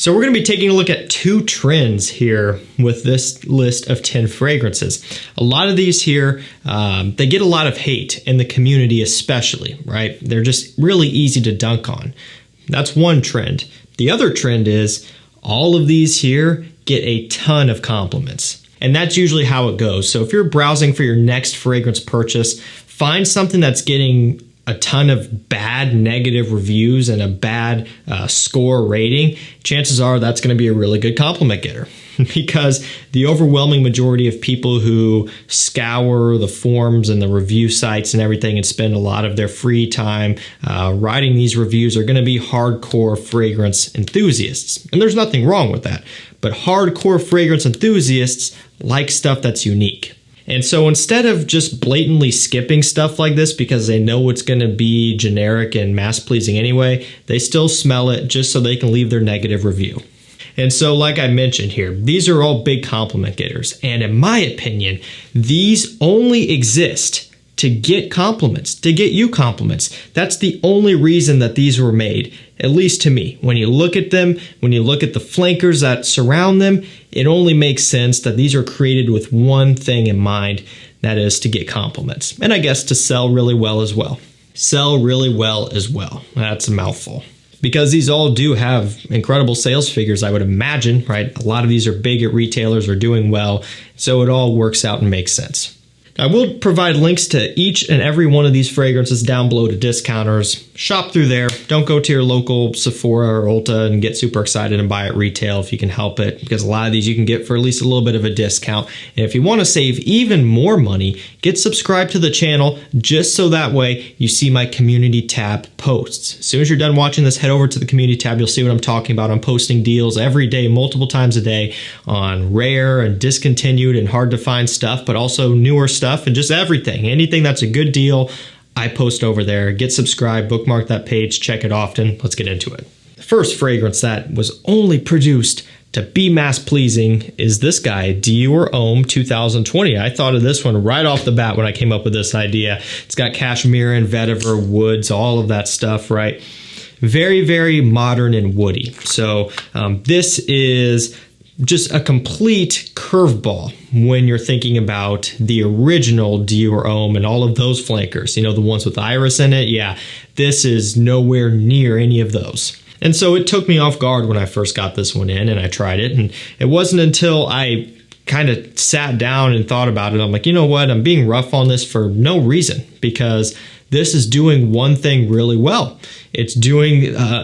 So we're going to be taking a look at two trends here with this list of 10 fragrances. A lot of these here, they get a lot of hate in the community especially, right? They're just really easy to dunk on. That's one trend. The other trend is all of these here get a ton of compliments. And that's usually how it goes. So if you're browsing for your next fragrance purchase, find something that's getting a ton of bad negative reviews and a bad score rating. Chances are that's going to be a really good compliment getter, because the overwhelming majority of people who scour the forums and the review sites and everything and spend a lot of their free time writing these reviews are going to be hardcore fragrance enthusiasts. And there's nothing wrong with that. But hardcore fragrance enthusiasts like stuff that's unique. And so instead of just blatantly skipping stuff like this because they know it's going to be generic and mass-pleasing anyway, they still smell it just so they can leave their negative review. And so like I mentioned here, these are all big compliment getters. And in my opinion, these only exist to get compliments, to get you compliments. That's the only reason that these were made, at least to me. When you look at them, when you look at the flankers that surround them, it only makes sense that these are created with one thing in mind, that is to get compliments. And I guess to sell really well as well. Sell really well as well. That's a mouthful. Because these all do have incredible sales figures, I would imagine, right? A lot of these are big at retailers, are doing well, so it all works out and makes sense. I will provide links to each and every one of these fragrances down below to discounters. Shop through there. Don't go to your local Sephora or Ulta and get super excited and buy at retail if you can help it, because a lot of these you can get for at least a little bit of a discount. And if you want to save even more money, get subscribed to the channel just so that way you see my community tab posts. As soon as you're done watching this, head over to the community tab. You'll see what I'm talking about. I'm posting deals every day, multiple times a day on rare and discontinued and hard to find stuff, but also newer stuff and just everything. Anything that's a good deal, I post over there. Get subscribed, bookmark that page, check it often. Let's get into it. The first fragrance that was only produced to be mass pleasing is this guy, DIOR Homme 2020. I thought of this one right off the bat when I came up with this idea. It's got cashmere and vetiver, woods, all of that stuff, right? Very, very modern and woody. So this is just a complete curveball when you're thinking about the original DIOR Homme and all of those flankers. You know, the ones with iris in it? Yeah, this is nowhere near any of those. And so it took me off guard when I first got this one in and I tried it. And it wasn't until I kind of sat down and thought about it, I'm like, you know what? I'm being rough on this for no reason, because this is doing one thing really well. It's doing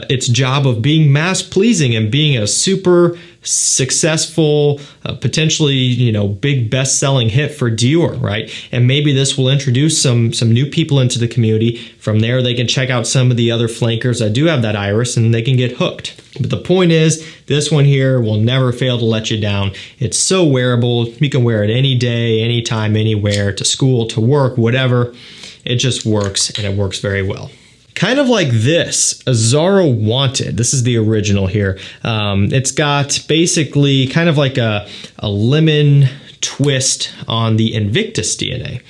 its job of being mass pleasing and being a super successful, potentially, you know, big best-selling hit for DIOR, right? And maybe this will introduce some new people into the community. From there, they can check out some of the other flankers that do have that iris and they can get hooked. But the point is, this one here will never fail to let you down. It's so wearable. You can wear it any day, anytime, anywhere, to school, to work, whatever. It just works, and it works very well. Kind of like this, AZZARO Wanted. This is the original here. It's got basically kind of like a lemon twist on the INVICTUS DNA.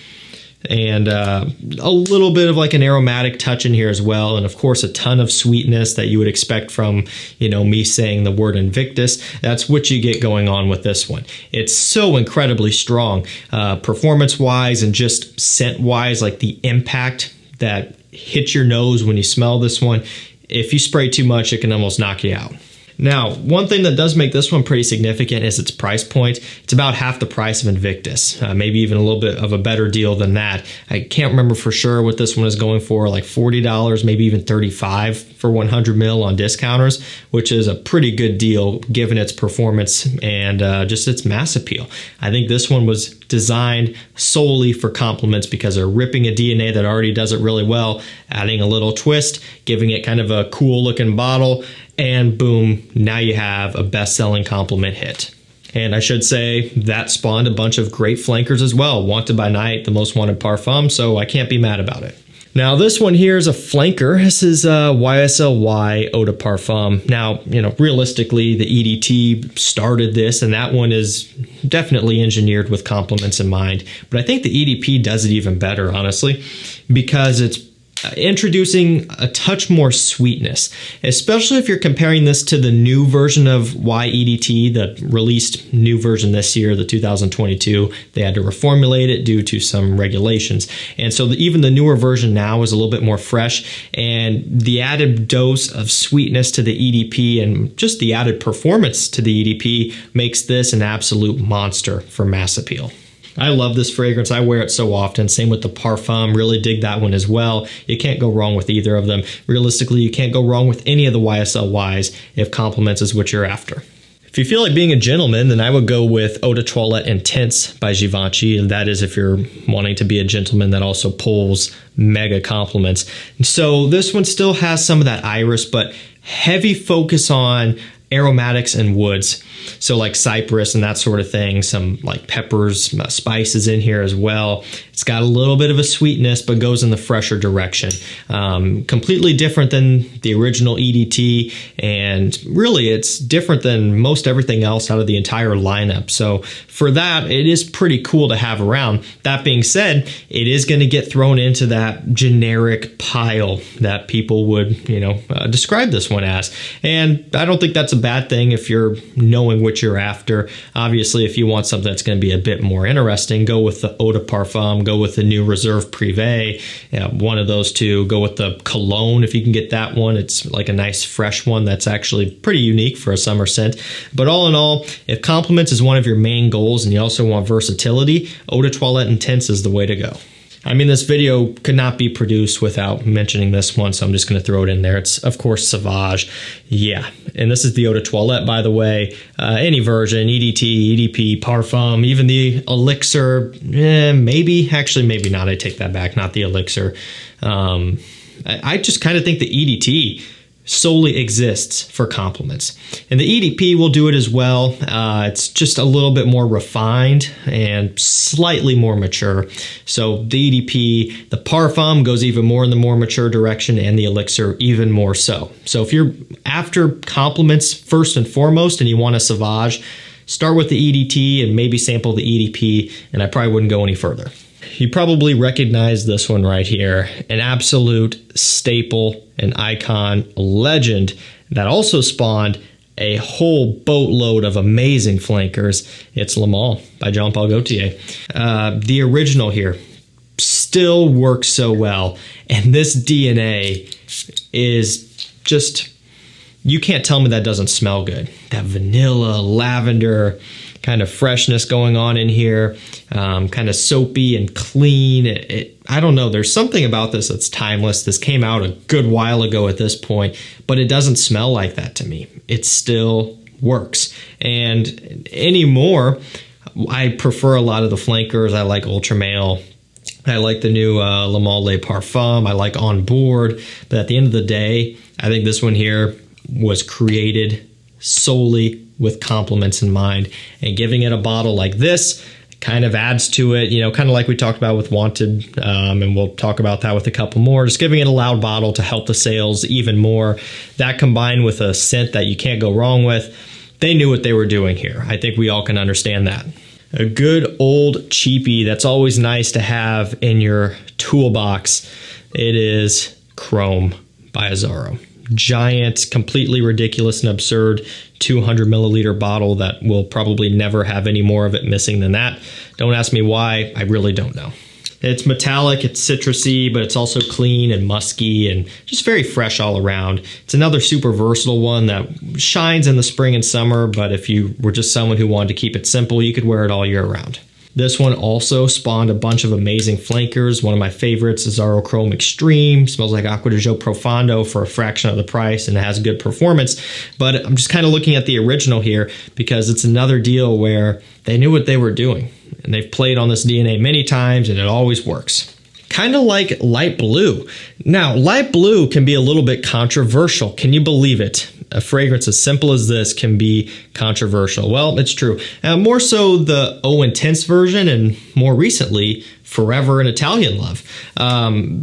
And a little bit of like an aromatic touch in here as well. And of course, a ton of sweetness that you would expect from, you know, me saying the word INVICTUS. That's what you get going on with this one. It's so incredibly strong, performance-wise and just scent-wise, like the impact that hits your nose when you smell this one. If you spray too much, it can almost knock you out. Now, one thing that does make this one pretty significant is its price point. It's about half the price of INVICTUS, maybe even a little bit of a better deal than that. I can't remember for sure what this one is going for, like $40, maybe even $35 for 100 ml on discounters, which is a pretty good deal given its performance and just its mass appeal. I think this one was designed solely for compliments because they're ripping a DNA that already does it really well, adding a little twist, giving it kind of a cool looking bottle, and boom, now you have a best-selling compliment hit. And I should say that spawned a bunch of great flankers as well. Wanted by Night, the most wanted parfum, so I can't be mad about it. Now this one here is a flanker. This is YSLY Eau de Parfum. Now, you know, realistically, the EDT started this, and that one is definitely engineered with compliments in mind. But I think the EDP does it even better, honestly, because it's introducing a touch more sweetness, especially if you're comparing this to the new version of YEDT, the released new version this year, the 2022. They had to reformulate it due to some regulations. And so even the newer version now is a little bit more fresh, and the added dose of sweetness to the EDP and just the added performance to the EDP makes this an absolute monster for mass appeal. I love this fragrance. I wear it so often. Same with the Parfum. Really dig that one as well. You can't go wrong with either of them. Realistically, you can't go wrong with any of the YSL Ys if compliments is what you're after. If you feel like being a gentleman, then I would go with Eau de Toilette Intense by Givenchy, and that is if you're wanting to be a gentleman that also pulls mega compliments. So this one still has some of that iris, but heavy focus on aromatics and woods. So like cypress and that sort of thing, some like peppers, spices in here as well. It's got a little bit of a sweetness, but goes in the fresher direction. Completely different than the original EDT, and really it's different than most everything else out of the entire lineup. So for that, it is pretty cool to have around. That being said, it is going to get thrown into that generic pile that people would, describe this one as. And I don't think that's a bad thing if you're knowing what you're after. Obviously, if you want something that's going to be a bit more interesting, go with the Eau de Parfum, go with the new Reserve Privé, one of those two. Go with the Cologne if you can get that one. It's like a nice fresh one that's actually pretty unique for a summer scent. But all in all, if compliments is one of your main goals and you also want versatility, Eau de Toilette Intense is the way to go. I mean, this video could not be produced without mentioning this one, so I'm just going to throw it in there. It's, of course, Sauvage. Yeah, and this is the Eau de Toilette, by the way. Any version, EDT, EDP, Parfum, even the Elixir, maybe. Actually, maybe not. I take that back. Not the Elixir. I just kind of think the EDT solely exists for compliments. And the EDP will do it as well. It's just a little bit more refined and slightly more mature. So the EDP, the Parfum goes even more in the more mature direction, and the Elixir even more so. So if you're after compliments first and foremost and you want a Sauvage, start with the EDT and maybe sample the EDP, and I probably wouldn't go any further. You probably recognize this one right here, an absolute staple, an icon, a legend that also spawned a whole boatload of amazing flankers. It's Le Male by Jean-Paul Gaultier. The original here still works so well, and this DNA is just, you can't tell me that doesn't smell good. That vanilla, lavender kind of freshness going on in here, kind of soapy and clean. I don't know, there's something about this that's timeless. This came out a good while ago at this point, but it doesn't smell like that to me. It still works. And anymore, I prefer a lot of the flankers. I like Ultra Male. I like the new Le Male Le Parfum. I like On Board. But at the end of the day, I think this one here was created solely with compliments in mind, and giving it a bottle like this kind of adds to it, kind of like we talked about with Wanted, and we'll talk about that with a couple more. Just giving it a loud bottle to help the sales even more. That combined with a scent that you can't go wrong with, they knew what they were doing here. I think we all can understand that. A good old cheapie that's always nice to have in your toolbox. It is Chrome by AZZARO. Giant, completely ridiculous and absurd 200 milliliter bottle that will probably never have any more of it missing than that. Don't ask me why, I really don't know. It's metallic, it's citrusy, but it's also clean and musky and just very fresh all around. It's another super versatile one that shines in the spring and summer, but if you were just someone who wanted to keep it simple, you could wear it all year round. This one also spawned a bunch of amazing flankers. One of my favorites is AZZARO Chrome Extreme. Smells like Acqua di Gio Profondo for a fraction of the price, and it has good performance. But I'm just kind of looking at the original here because it's another deal where they knew what they were doing. And they've played on this DNA many times, and it always works. Kind of like light blue. Now, light blue can be a little bit controversial. Can you believe it? A fragrance as simple as this can be controversial. Well, it's true. More so the Eau Intense version, and more recently, Forever and Italian Love.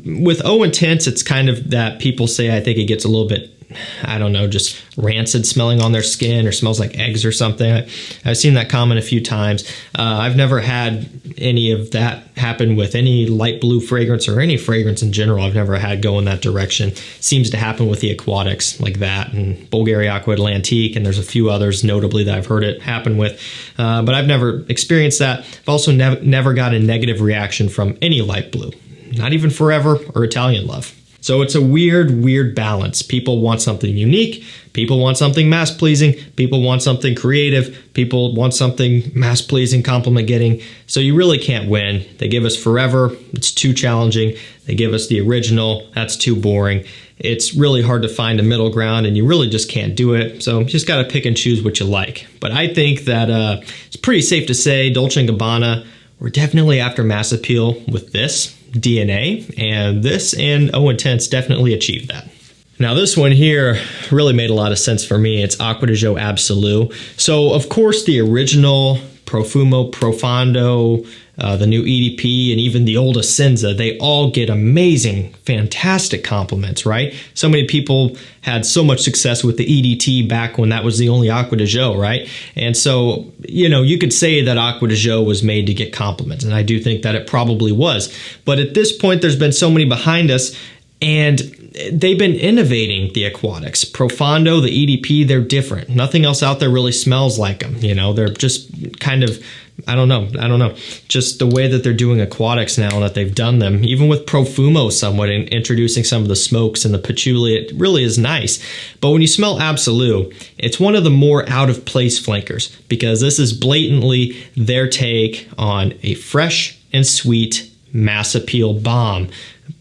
With Eau Intense, it's kind of that people say, I think it gets a little bit I don't know, just rancid smelling on their skin or smells like eggs or something. I've seen that comment a few times. I've never had any of that happen with any light blue fragrance or any fragrance in general. I've never had go in that direction. Seems to happen with the aquatics like that, and Bulgaria Aqua Atlantique, and there's a few others notably that I've heard it happen with. But I've never experienced that. I've also never got a negative reaction from any light blue, not even Forever or Italian Love. So it's a weird balance. People want something unique. People want something mass-pleasing. People want something creative. People want something mass-pleasing, compliment-getting. So you really can't win. They give us Forever. It's too challenging. They give us the original. That's too boring. It's really hard to find a middle ground, and you really just can't do it. So you just got to pick and choose what you like. But I think that it's pretty safe to say Dolce & Gabbana, we're definitely after mass appeal with this DNA, and this and Oh Intense definitely achieved that. Now this one here really made a lot of sense for me. It's Acqua di Gio Absolu. So of course the original Profumo Profondo, the new EDP, and even the old Essenza, they all get amazing, fantastic compliments, right? So many people had so much success with the EDT back when that was the only Acqua di Gio, right? And so, you know, you could say that Acqua di Gio was made to get compliments, and I do think that it probably was. But at this point, there's been so many behind us, and they've been innovating the aquatics. Profondo, the EDP, they're different. Nothing else out there really smells like them. You know, they're just kind of, I don't know. Just the way that they're doing aquatics now and that they've done them, even with Profumo somewhat, in introducing some of the smokes and the patchouli, it really is nice. But when you smell Absolu, it's one of the more out of place flankers, because this is blatantly their take on a fresh and sweet mass appeal bomb.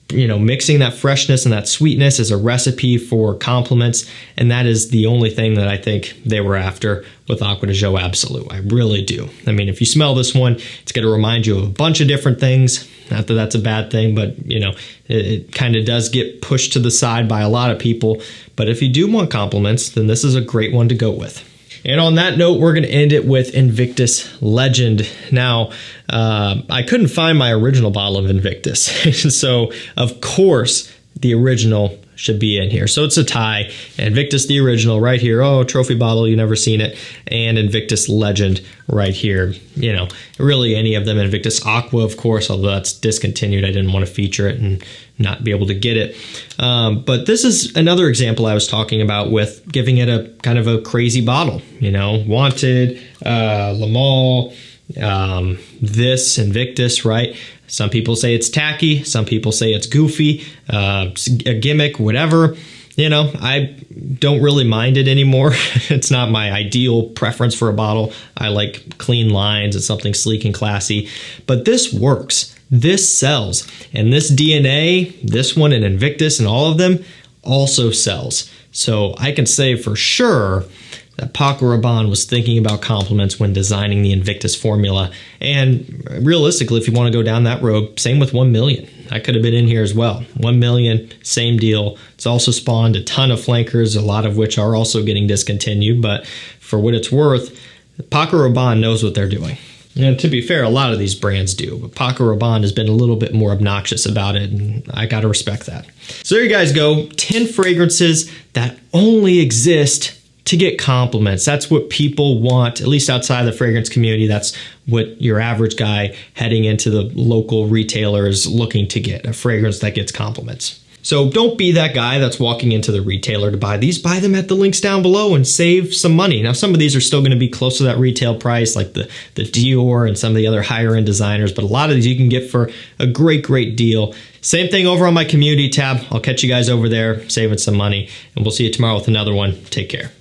You know, mixing that freshness and that sweetness is a recipe for compliments, and that is the only thing that I think they were after with Acqua di Gio Absolu. I really do. I mean, if you smell this one, it's going to remind you of a bunch of different things. Not that that's a bad thing, but, you know, it kind of does get pushed to the side by a lot of people. But if you do want compliments, then this is a great one to go with. And on that note, we're going to end it with Invictus Legend. Now, I couldn't find my original bottle of Invictus. So, of course, the original should be in here. So it's a tie. Invictus, the original, right here. Oh, trophy bottle, you never seen it. And Invictus Legend right here. You know, really any of them. Invictus Aqua, of course, although that's discontinued. I didn't want to feature it and not be able to get it. But this is another example I was talking about with giving it a kind of a crazy bottle. You know, Wanted, Le Male, this Invictus, right? Some people say it's tacky. Some people say it's goofy, a gimmick, whatever. You know, I don't really mind it anymore. It's not my ideal preference for a bottle. I like clean lines and something sleek and classy. But this works. This sells. And this DNA, this one and Invictus and all of them also sells. So I can say for sure that Paco Rabanne was thinking about compliments when designing the Invictus formula. And realistically, if you want to go down that road, same with 1 million. I could have been in here as well. 1 million, same deal. It's also spawned a ton of flankers, a lot of which are also getting discontinued. But for what it's worth, Paco Rabanne knows what they're doing. And to be fair, a lot of these brands do, but Paco Rabanne has been a little bit more obnoxious about it, and I gotta respect that. So there you guys go, 10 fragrances that only exist to get compliments. That's what people want, at least outside the fragrance community. That's what your average guy heading into the local retailer is looking to get, a fragrance that gets compliments. So don't be that guy that's walking into the retailer to buy these. Buy them at the links down below and save some money. Now, some of these are still going to be close to that retail price, like the DIOR and some of the other higher end designers, but a lot of these you can get for a great deal. Same thing over on my community tab. I'll catch you guys over there saving some money, and we'll see you tomorrow with another one. Take care.